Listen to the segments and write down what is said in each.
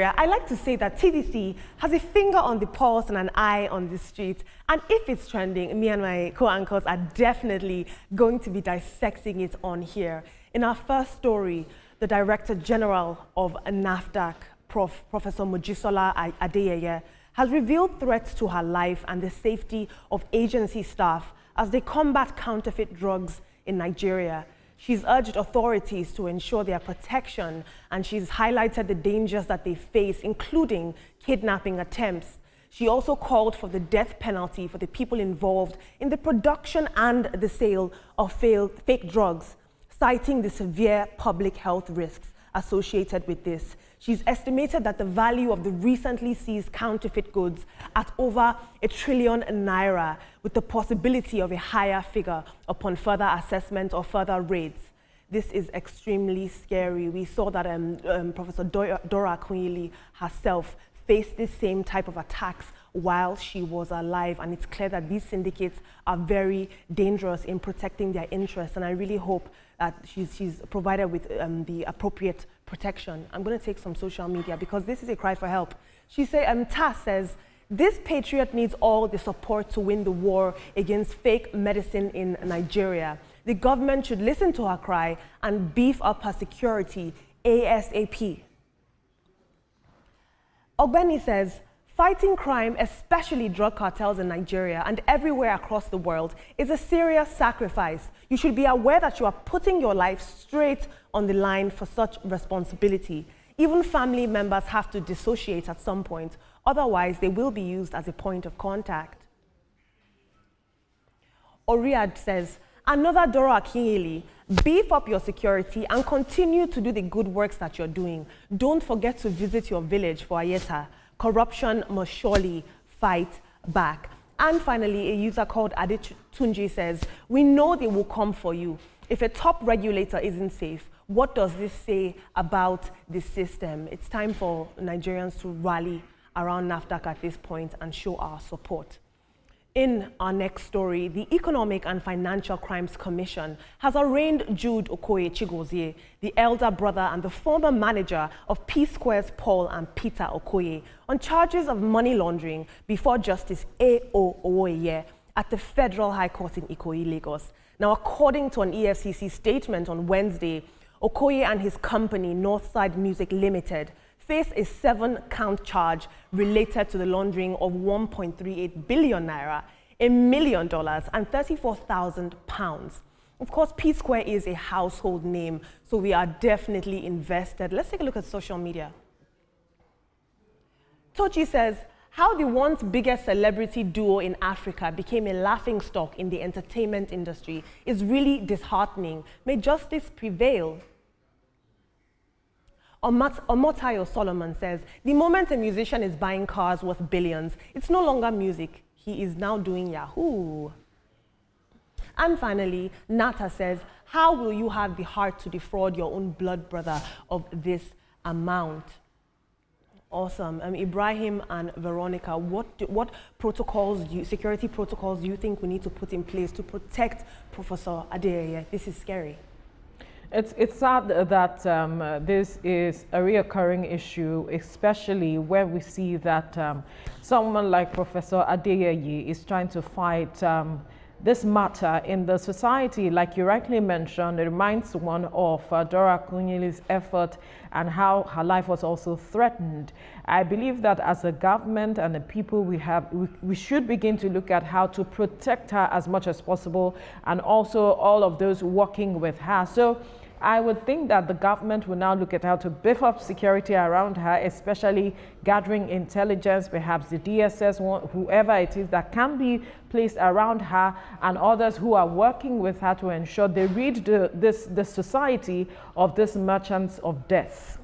I like to say that TVC has a finger on the pulse and an eye on the street. And if it's trending, me and my co-anchors are definitely going to be dissecting it on here. In our first story, the Director General of NAFDAC, Professor Mojisola Adeyeye, has revealed threats to her life and the safety of agency staff as they combat counterfeit drugs in Nigeria. She's urged authorities to ensure their protection, and she's highlighted the dangers that they face, including kidnapping attempts. She also called for the death penalty for the people involved in the production and the sale of fake drugs, citing the severe public health risks associated with this. She's estimated that the value of the recently seized counterfeit goods at over ₦1 trillion, with the possibility of a higher figure upon further assessment or further raids. This is extremely scary. We saw that Professor Dora Akunyili herself faced this same type of attacks while she was alive, and it's clear that these syndicates are very dangerous in protecting their interests, and I really hope that she's provided with the appropriate protection. I'm going to take some social media because this is a cry for help. She said, Tas says, this patriot needs all the support to win the war against fake medicine in Nigeria. The government should listen to her cry and beef up her security ASAP. Ogbeni says, fighting crime, especially drug cartels in Nigeria and everywhere across the world, is a serious sacrifice. You should be aware that you are putting your life straight on the line for such responsibility. Even family members have to dissociate at some point, otherwise they will be used as a point of contact. Oriad says, another Dora Akinyili, beef up your security and continue to do the good works that you're doing. Don't forget to visit your village for Ayeta. Corruption must surely fight back. And finally, a user called Adetunji says, we know they will come for you. If a top regulator isn't safe, what does this say about the system? It's time for Nigerians to rally around NAFDAC at this point and show our support. In our next story, the Economic and Financial Crimes Commission has arraigned Jude Okoye Chigozie, the elder brother and the former manager of P Square's Paul and Peter Okoye, on charges of money laundering before Justice A.O. Owoye at the Federal High Court in Ikoyi, Lagos. Now, according to an EFCC statement on Wednesday, Okoye and his company, Northside Music Limited, face a 7-count charge related to the laundering of 1.38 billion naira, $1 million, and 34,000 pounds. Of course, P Square is a household name, so we are definitely invested. Let's take a look at social media. Tochi says, how the once biggest celebrity duo in Africa became a laughingstock in the entertainment industry is really disheartening. May justice prevail. Omotayo Solomon says, the moment a musician is buying cars worth billions, it's no longer music. He is now doing Yahoo. And finally, Nata says, how will you have the heart to defraud your own blood brother of this amount? Awesome. Ibrahim and Veronica, what protocols, security protocols do you think we need to put in place to protect Professor Adeyeye? This is scary. It's sad that this is a reoccurring issue, especially where we see that someone like Professor Adeyeye is trying to fight this matter in the society. Like you rightly mentioned, it reminds one of Dora Akunyili's effort and how her life was also threatened. I believe that as a government and the people we should begin to look at how to protect her as much as possible, and also all of those working with her. So I would think that the government will now look at how to beef up security around her, especially gathering intelligence, perhaps the DSS, whoever it is that can be placed around her, and others who are working with her to ensure they rid the society of these merchants of death.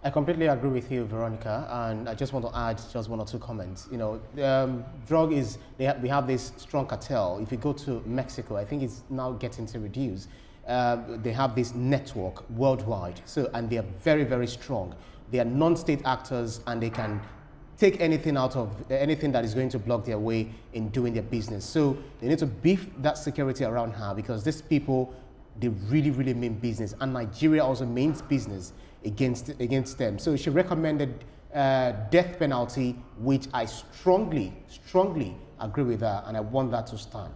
I completely agree with you, Veronica, and I just want to add just one or two comments. You know, drug is, we have this strong cartel. If you go to Mexico, I think it's now getting to reduce. They have this network worldwide, and they are very, very strong. They are non-state actors, and they can take anything out of anything that is going to block their way in doing their business. So they need to beef that security around her, because these people, they really, really mean business, and Nigeria also means business. against them. So she recommended death penalty, which I strongly agree with her, and I want that to stand.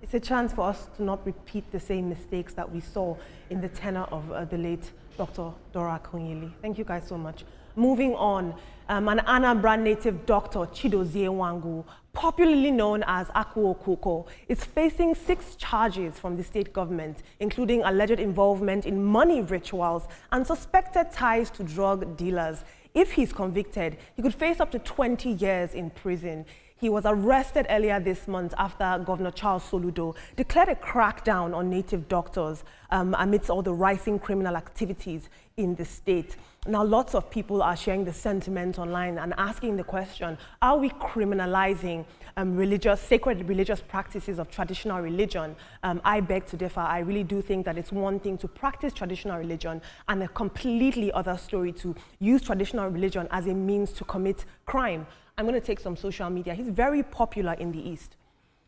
It's a chance for us to not repeat the same mistakes that we saw in the tenure of the late Dr. Dora Akunyili. Thank you guys so much. Moving on, an Anambra native doctor, Chidozie Wangu, popularly known as Aku Okoko, is facing 6 charges from the state government, including alleged involvement in money rituals and suspected ties to drug dealers. If he's convicted, he could face up to 20 years in prison. He was arrested earlier this month after Governor Charles Soludo declared a crackdown on native doctors amidst all the rising criminal activities in the state. Now, lots of people are sharing the sentiment online and asking the question, are we criminalizing sacred religious practices of traditional religion? I beg to differ. I really do think that it's one thing to practice traditional religion and a completely other story to use traditional religion as a means to commit crime. I'm going to take some social media. He's very popular in the East.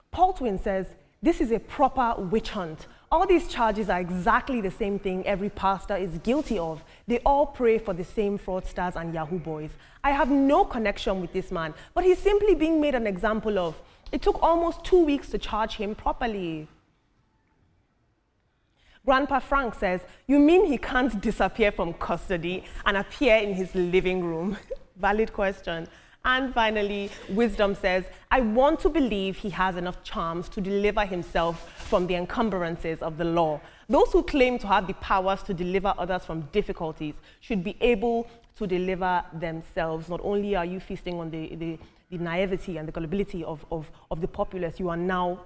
Paul Twin says, this is a proper witch hunt. All these charges are exactly the same thing every pastor is guilty of. They all pray for the same fraudsters and Yahoo boys. I have no connection with this man, but he's simply being made an example of. It took almost 2 weeks to charge him properly. Grandpa Frank says, you mean he can't disappear from custody and appear in his living room? Valid question. And finally, Wisdom says, I want to believe he has enough charms to deliver himself from the encumbrances of the law. Those who claim to have the powers to deliver others from difficulties should be able to deliver themselves. Not only are you feasting on the naivety and the gullibility of the populace, you are now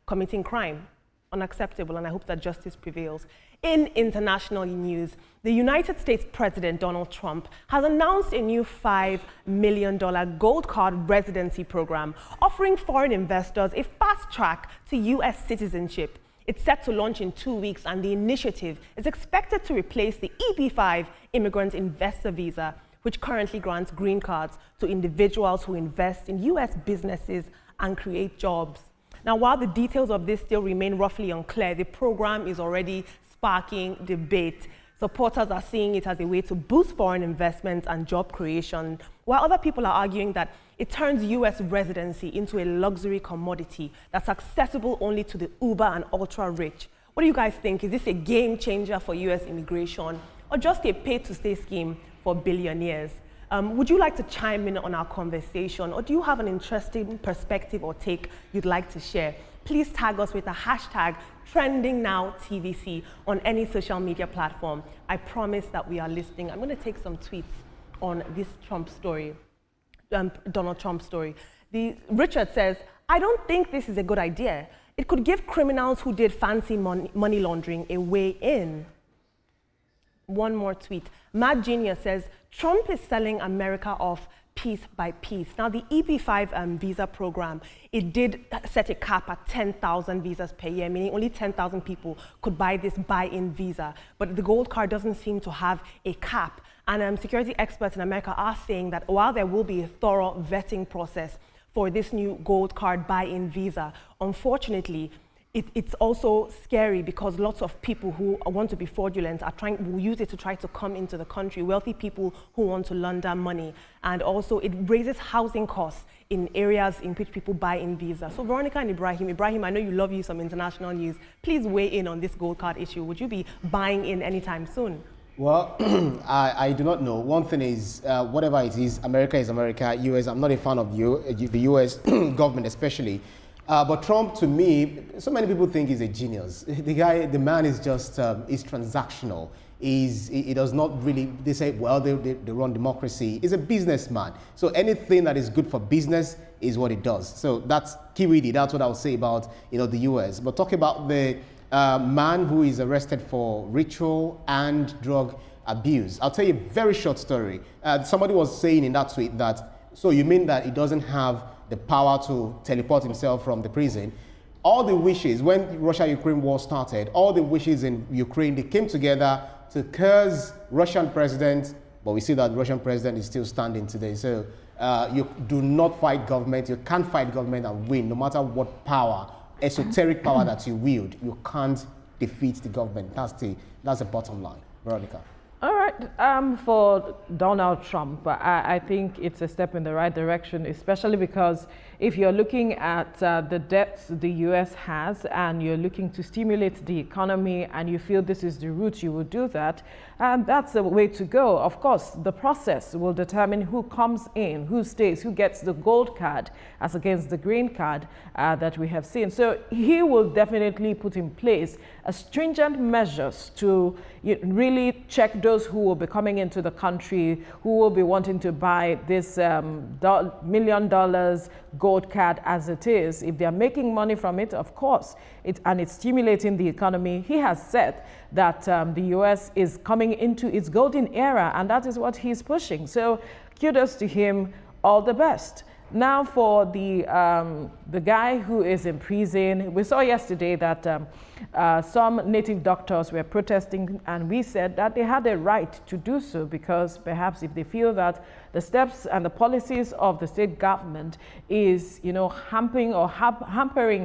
committing crime. Unacceptable, and I hope that justice prevails. In international news, the United States President Donald Trump has announced a new $5 million gold card residency program, offering foreign investors a fast track to U.S. citizenship. It's set to launch in 2 weeks, and the initiative is expected to replace the EB-5 Immigrant Investor Visa, which currently grants green cards to individuals who invest in U.S. businesses and create jobs. Now, while the details of this still remain roughly unclear, the program is already sparking debate. Supporters are seeing it as a way to boost foreign investment and job creation, while other people are arguing that it turns U.S. residency into a luxury commodity that's accessible only to the uber and ultra-rich. What do you guys think? Is this a game changer for U.S. immigration or just a pay-to-stay scheme for billionaires? Would you like to chime in on our conversation, or do you have an interesting perspective or take you'd like to share? Please tag us with the hashtag TrendingNowTVC on any social media platform. I promise that we are listening. I'm going to take some tweets on this Trump story, Donald Trump story. Richard says, I don't think this is a good idea. It could give criminals who did fancy money laundering a way in. One more tweet. Matt Jr. says, Trump is selling America off piece by piece. Now, the EP5 visa program, it did set a cap at 10,000 visas per year, meaning only 10,000 people could buy this buy-in visa. But the gold card doesn't seem to have a cap. And security experts in America are saying that while there will be a thorough vetting process for this new gold card buy-in visa, unfortunately, it's also scary because lots of people who want to be fraudulent will use it to try to come into the country, wealthy people who want to launder money. And also it raises housing costs in areas in which people buy in visa. So Veronica and Ibrahim, I know you love some international news. Please weigh in on this gold card issue. Would you be buying in anytime soon? Well, I do not know. One thing is, whatever it is, America is America, US, I'm not a fan of the US government especially. But Trump, to me, so many people think he's a genius. The man is just, is transactional. He does not really, they say, well, they run democracy. He's a businessman. So anything that is good for business is what he does. So that's Kiwidi, that's what I would say about, the US. But talk about the man who is arrested for ritual and drug abuse. I'll tell you a very short story. Somebody was saying in that tweet that, so you mean that he doesn't have the power to teleport himself from the prison? All the wishes, when Russia-Ukraine war started, all the wishes in Ukraine, they came together to curse Russian president, but we see that the Russian president is still standing today. So you do not fight government, you can't fight government and win, no matter what power, esoteric power that you wield, you can't defeat the government. That's the bottom line. Veronica. All For Donald Trump, I think it's a step in the right direction, especially because if you're looking at the debts the U.S. has and you're looking to stimulate the economy and you feel this is the route you will do that, that's the way to go. Of course, the process will determine who comes in, who stays, who gets the gold card as against the green card that we have seen. So he will definitely put in place stringent measures to really check those who will be coming into the country, who will be wanting to buy this $1 million gold card as it is. If they're making money from it, of course, and it's stimulating the economy. He has said that the U.S. is coming into its golden era, and that is what he's pushing. So kudos to him, all the best. Now for the guy who is in prison, we saw yesterday that some native doctors were protesting, and we said that they had a right to do so because perhaps if they feel that the steps and the policies of the state government is, hampering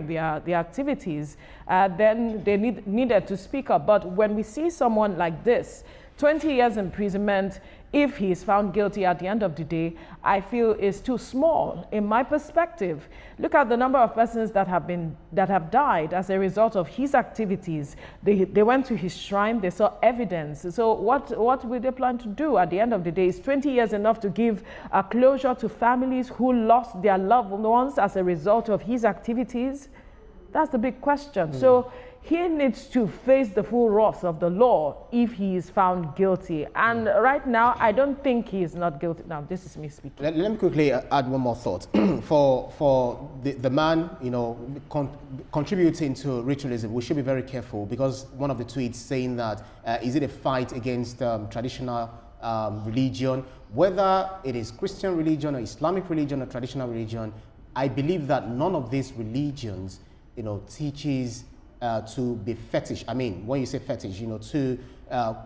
their activities, then they needed to speak up. But when we see someone like this, 20 years imprisonment, if he is found guilty at the end of the day, I feel is too small in my perspective. Look at the number of persons that have died as a result of his activities. They went to his shrine, they saw evidence. So what will they plan to do at the end of the day? Is 20 years enough to give a closure to families who lost their loved ones as a result of his activities? That's the big question. So he needs to face the full wrath of the law if he is found guilty. And right now, I don't think he is not guilty. Now, this is me speaking. Let me quickly add one more thought. for the man, contributing to ritualism, we should be very careful, because one of the tweets saying that, is it a fight against traditional religion? Whether it is Christian religion or Islamic religion or traditional religion, I believe that none of these religions, teaches to be fetish. I mean, when you say fetish, to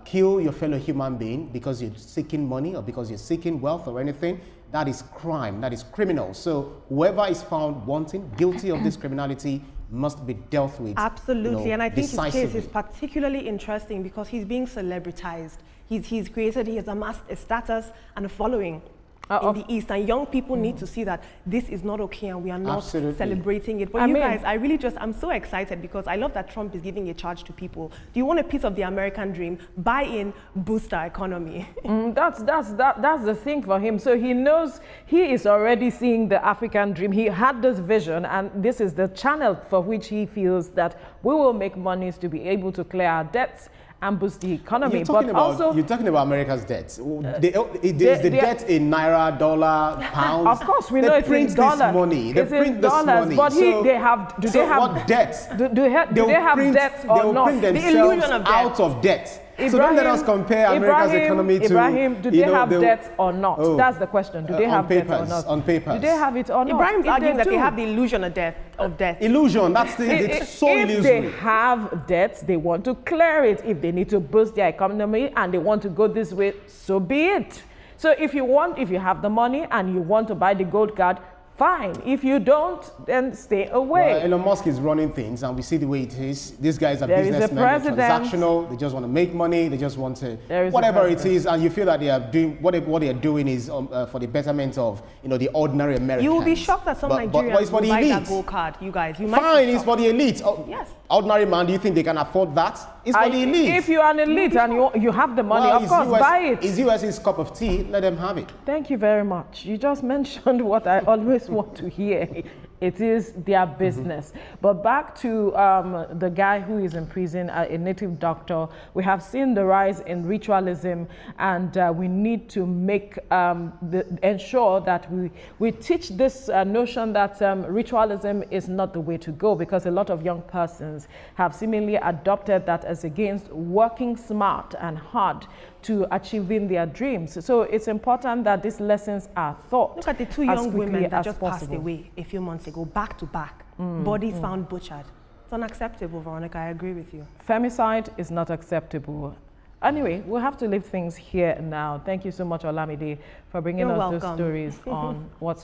kill your fellow human being because you're seeking money or because you're seeking wealth or anything, that is crime, that is criminal. So whoever is found wanting, guilty of this criminality, must be dealt with. Absolutely, and I think his decisively. case is particularly interesting because he's being celebritized. He has amassed a status and a following in the East, and young people need to see that this is not okay and we are not celebrating it. But guys, I'm so excited because I love that Trump is giving a charge to people. Do you want a piece of the American dream? Buy in, boost our economy. That's the thing for him. So he knows he is already seeing the African dream. He had this vision, and this is the channel for which he feels that we will make monies to be able to clear our debts and boost the economy. You're talking about America's debt. Is the debt in naira, dollar, pounds? Of course, we know it's in dollars. They print this money. But do they have debt? Do they have debt or not? They will print themselves out of debt. So don't let us compare America's economy to... Ibrahim, do they have debt or not? That's the question. Do they have debt or not? On paper. Do they have it or not? Ibrahim's arguing that they have the illusion of death. Illusion, it's so illusory. If they have debts, they want to clear it. If they need to boost their economy and they want to go this way, so be it. So if you have the money and you want to buy the gold card, fine. If you don't, then stay away. Well, Elon Musk is running things, and we see the way it is. These guys are businessmen, they're transactional, they just want to make money, they just want to, whatever it is, and you feel that they are doing, what they are doing is for the betterment of, the ordinary Americans. You will be shocked that some Nigerians will buy that gold card, you guys. Fine, it's for the elite. Yes. Ordinary man, do you think they can afford that? It's for the elite. If you are an elite and you have the money, of course, buy it. It's US's cup of tea, let them have it. Thank you very much. You just mentioned what I always want to hear. It is their business. But back to the guy who is in prison, a native doctor. We have seen the rise in ritualism, and we need to ensure that we teach this notion that ritualism is not the way to go, because a lot of young persons have seemingly adopted that as against working smart and hard to achieving their dreams. So it's important that these lessons are taught. Look at the two young women that just passed away a few months ago, back to back, bodies found butchered. It's unacceptable, Veronica, I agree with you. Femicide is not acceptable. Anyway, we'll have to leave things here now. Thank you so much, Olamide, for bringing us those stories on What's